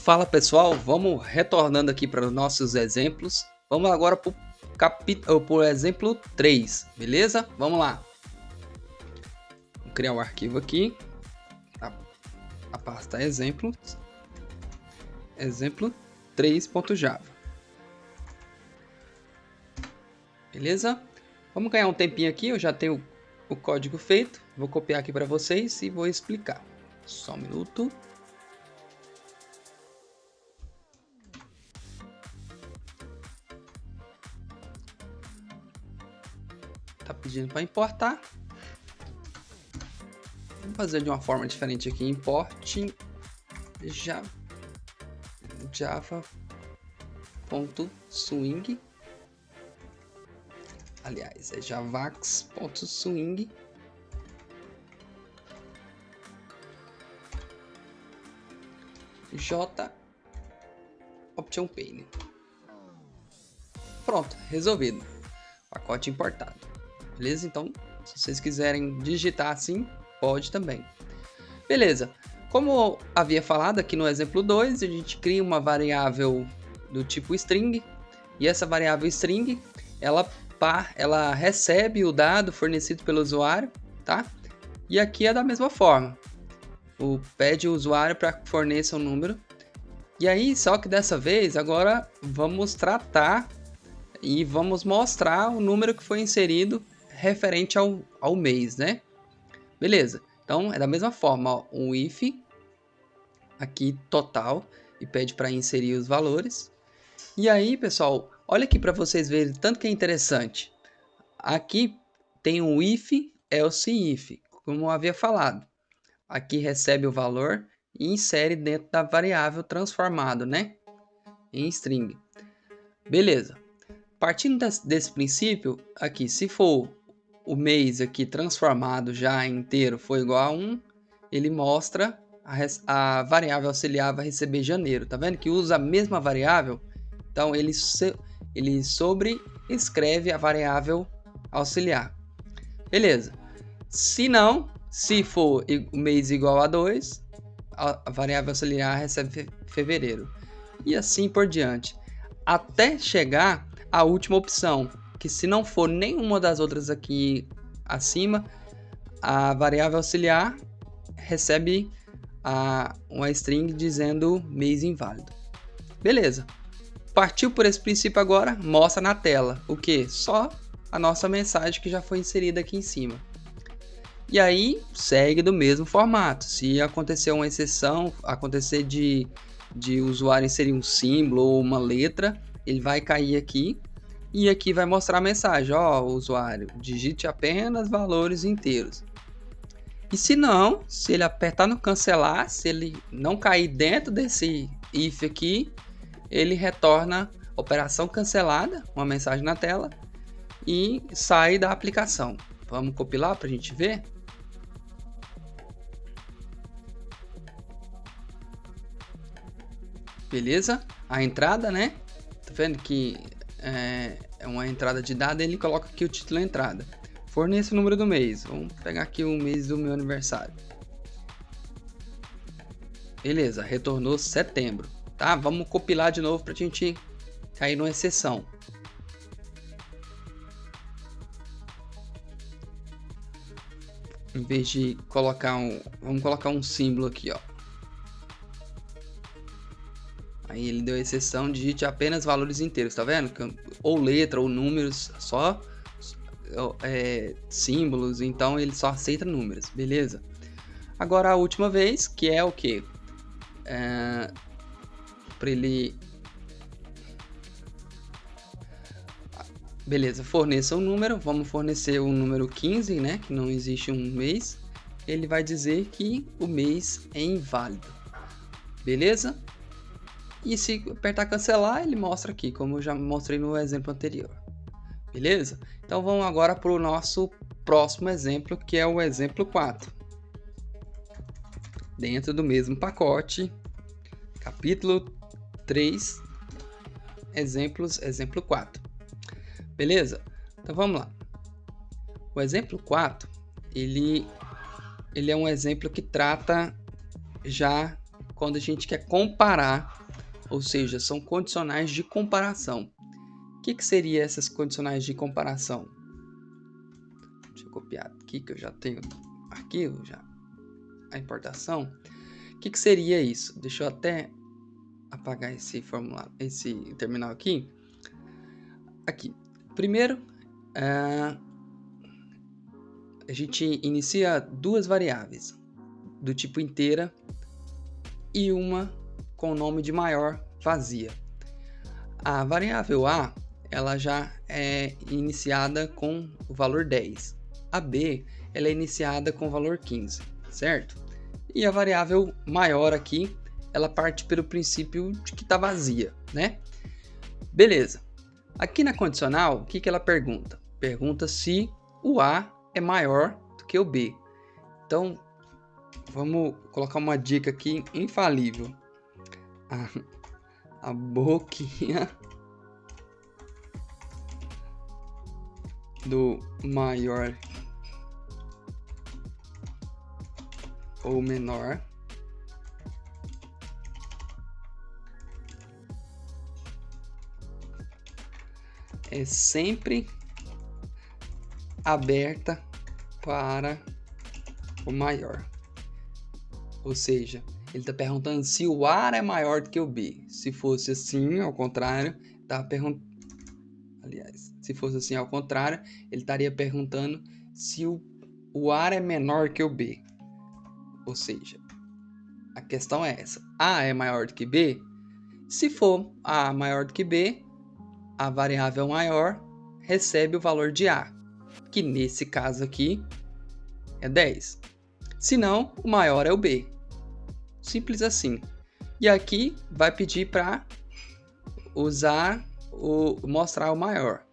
Fala pessoal, vamos retornando aqui para os nossos exemplos. Vamos agora para o exemplo 3, beleza? Vamos lá. Vou criar um arquivo aqui, a pasta exemplo 3.java. Beleza? Vamos ganhar um tempinho aqui, eu já tenho o código feito. Vou copiar aqui para vocês e vou explicar. Só um minuto. Tá pedindo para importar. Vamos fazer de uma forma diferente aqui. Import java.swing. Aliás, é javax.swing. J option pane. Pronto, resolvido. Pacote importado. Beleza? Então, se vocês quiserem digitar assim, pode também. Beleza. Como havia falado aqui no exemplo 2, a gente cria uma variável do tipo string. E essa variável string, ela recebe o dado fornecido pelo usuário, tá? E aqui é da mesma forma. Pede o usuário para que forneça um número. E aí, só que dessa vez, agora vamos tratar e vamos mostrar o número que foi inserido referente ao mês, né? Beleza. Então, é da mesma forma, ó, um if aqui total e pede para inserir os valores. E aí, pessoal, olha aqui para vocês verem tanto que é interessante. Aqui tem um if, else if, como eu havia falado. Aqui recebe o valor e insere dentro da variável transformado, né? Em string. Beleza. Partindo desse princípio, aqui, se for o mês aqui transformado já inteiro for igual a 1, ele mostra a variável auxiliar vai receber janeiro. Tá vendo que usa a mesma variável? Então, ele sobreescreve a variável auxiliar. Beleza. Se não, se for o mês igual a 2, a variável auxiliar recebe fevereiro. E assim por diante. Até chegar à última opção, que se não for nenhuma das outras aqui acima, a variável auxiliar recebe uma string dizendo mês inválido. Beleza. Partiu por esse princípio agora, mostra na tela o que? Só a nossa mensagem que já foi inserida aqui em cima. E aí segue do mesmo formato. Se acontecer uma exceção, acontecer de o usuário inserir um símbolo ou uma letra, ele vai cair aqui e aqui vai mostrar a mensagem. Ó, usuário, digite apenas valores inteiros. E se não, se ele apertar no cancelar, se ele não cair dentro desse if aqui, ele retorna operação cancelada, uma mensagem na tela, e sai da aplicação. Vamos compilar para a gente ver? Beleza? A entrada, né? Tá vendo que é uma entrada de dado, ele coloca aqui o título da entrada. Forneça o número do mês. Vamos pegar aqui o mês do meu aniversário. Beleza, retornou setembro. Tá? Vamos compilar de novo para a gente cair numa exceção. Em vez de colocar vamos colocar um símbolo aqui, ó. Aí ele deu exceção, digite apenas valores inteiros, tá vendo? Ou letra ou números, só símbolos, então ele só aceita números, beleza? Agora a última vez, que é o que? Para ele... Beleza, forneça um número, vamos fornecer o número 15, né? Que não existe um mês. Ele vai dizer que o mês é inválido, beleza? E se apertar cancelar, ele mostra aqui, como eu já mostrei no exemplo anterior. Beleza? Então vamos agora para o nosso próximo exemplo, que é o exemplo 4. Dentro do mesmo pacote, capítulo 3, exemplo 4. Beleza? Então vamos lá. O exemplo 4, ele é um exemplo que trata já quando a gente quer comparar, ou seja, são condicionais de comparação. O que seria essas condicionais de comparação? Deixa eu copiar aqui que eu já tenho arquivo, já a importação. O que seria isso? Deixa eu até apagar esse formulário, esse terminal aqui. Aqui, primeiro, a gente inicia duas variáveis do tipo inteira e uma com o nome de maior vazia. A variável A, ela já é iniciada com o valor 10. A B, ela é iniciada com o valor 15, certo? E a variável maior aqui, ela parte pelo princípio de que está vazia, né? Beleza. Aqui na condicional, o que ela pergunta? Pergunta se o A é maior do que o B. Então, vamos colocar uma dica aqui infalível. A boquinha do maior ou menor é sempre aberta para o maior. Ou seja, ele está perguntando se o A é maior do que o B. Se fosse assim, ao contrário, se fosse assim ao contrário, ele estaria perguntando se o A é menor que o B. Ou seja, a questão é essa. A é maior do que B? Se for A maior do que B, a variável maior recebe o valor de A, que nesse caso aqui é 10. Se não, o maior é o B. Simples assim. E aqui vai pedir para mostrar o maior.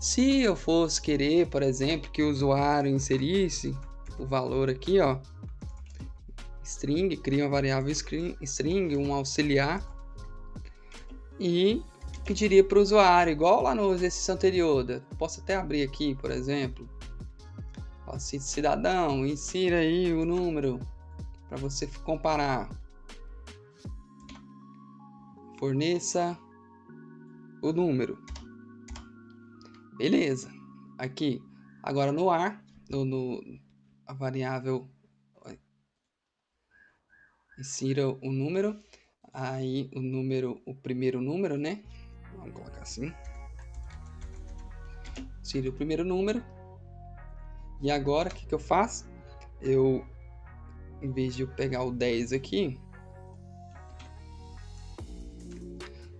Se eu fosse querer, por exemplo, que o usuário inserisse o valor aqui, ó, string, cria uma variável string, um auxiliar, e pediria para o usuário, igual lá no exercício anterior. Posso até abrir aqui, por exemplo. Assim, cidadão, insira aí o número para você comparar. Forneça o número. Beleza. Aqui, agora no ar, a variável insira o número. Aí o primeiro número, né? Vamos colocar assim. Insira o primeiro número. E agora, o que eu faço? Em vez de eu pegar o 10 aqui,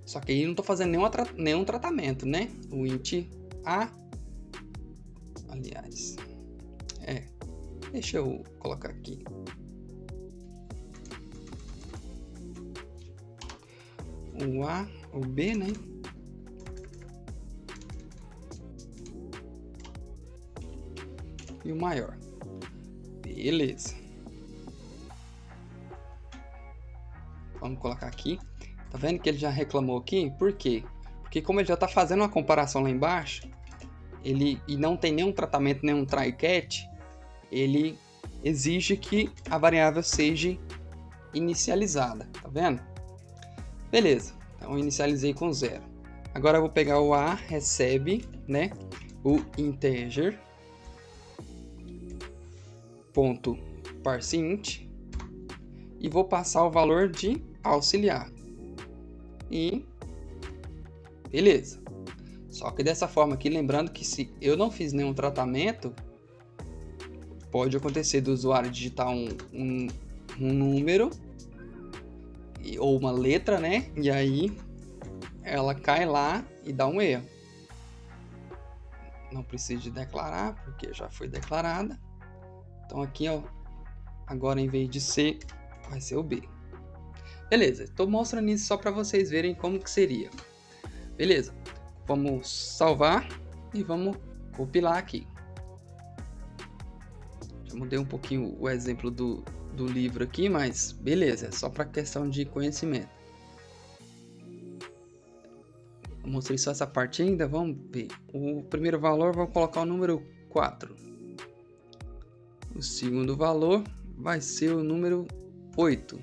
só que aí eu não estou fazendo nenhum tratamento, né? O int A, aliás, deixa eu colocar aqui. O A, o B, né? E o maior. Beleza. Vamos colocar aqui. Tá vendo que ele já reclamou aqui? Por quê? Porque como ele já está fazendo uma comparação lá embaixo, e não tem nenhum tratamento, nenhum try catch, ele exige que a variável seja inicializada. Tá vendo? Beleza. Então eu inicializei com 0. Agora eu vou pegar o A, recebe, né? O integer ponto parseInt e vou passar o valor de auxiliar. E beleza. Só que dessa forma aqui, lembrando que se eu não fiz nenhum tratamento, pode acontecer do usuário digitar um número ou uma letra, né? E aí ela cai lá e dá um erro. Não precisa de declarar, porque já foi declarada. Então aqui, ó, agora em vez de C, vai ser o B. Beleza, estou mostrando isso só para vocês verem como que seria. Beleza, vamos salvar e vamos compilar aqui. Já mudei um pouquinho o exemplo do livro aqui, mas beleza, é só para questão de conhecimento. Eu mostrei só essa parte ainda, vamos ver. O primeiro valor, vou colocar o número 4. O segundo valor vai ser o número 8.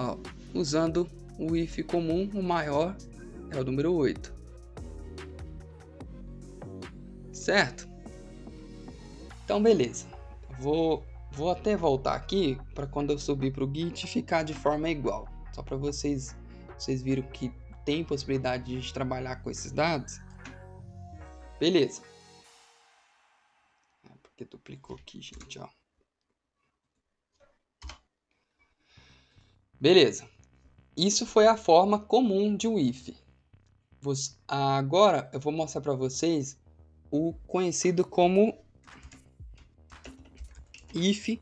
Ó, usando o if comum, o maior é o número 8. Certo? Então, beleza. Vou até voltar aqui para quando eu subir para o Git ficar de forma igual. Só para vocês viram que tem possibilidade de trabalhar com esses dados. Beleza. Porque duplicou aqui, gente, ó. Beleza. Isso foi a forma comum de um if. Agora eu vou mostrar para vocês o conhecido como if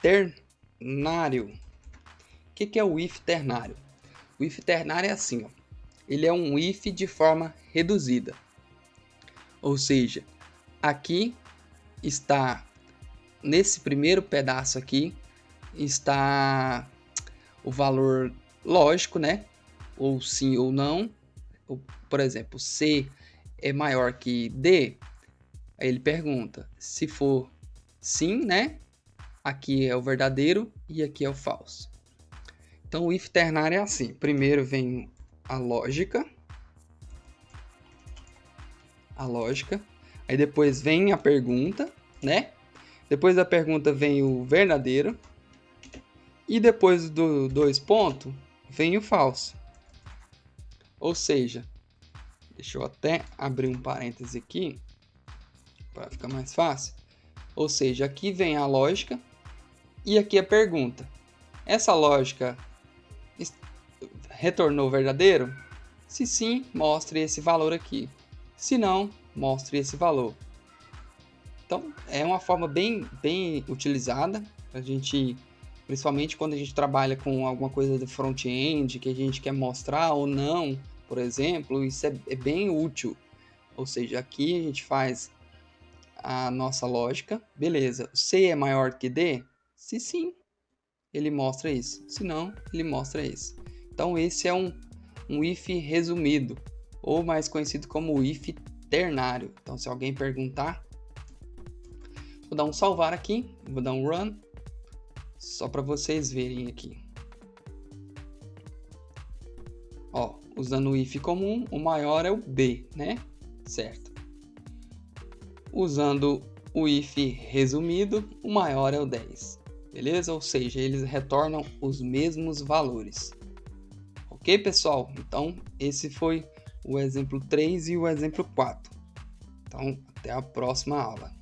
ternário. O que é o if ternário? O if ternário é assim, ó. Ele é um if de forma reduzida. Ou seja, aqui está, nesse primeiro pedaço aqui, está o valor lógico, né? Ou sim ou não. Por exemplo, C é maior que D. Aí ele pergunta, se for sim, né? Aqui é o verdadeiro e aqui é o falso. Então o if ternário é assim. Primeiro vem a lógica. Aí depois vem a pergunta, né? Depois da pergunta vem o verdadeiro. E depois do 2 pontos, vem o falso. Ou seja, deixa eu até abrir um parêntese aqui, para ficar mais fácil. Ou seja, aqui vem a lógica e aqui a pergunta. Essa lógica retornou verdadeiro? Se sim, mostre esse valor aqui. Se não, mostre esse valor. Então, é uma forma bem utilizada para a gente, principalmente quando a gente trabalha com alguma coisa do front-end que a gente quer mostrar ou não, por exemplo, isso é bem útil. Ou seja, aqui a gente faz a nossa lógica, beleza, C é maior que D? Se sim, ele mostra isso, se não, ele mostra isso. Então esse é um if resumido, ou mais conhecido como if ternário. Então se alguém perguntar, vou dar um salvar aqui, vou dar um run, só para vocês verem aqui. Ó, usando o if comum, o maior é o B, né? Certo. Usando o if resumido, o maior é o 10. Beleza? Ou seja, eles retornam os mesmos valores. Ok, pessoal? Então, esse foi o exemplo 3 e o exemplo 4. Então, até a próxima aula.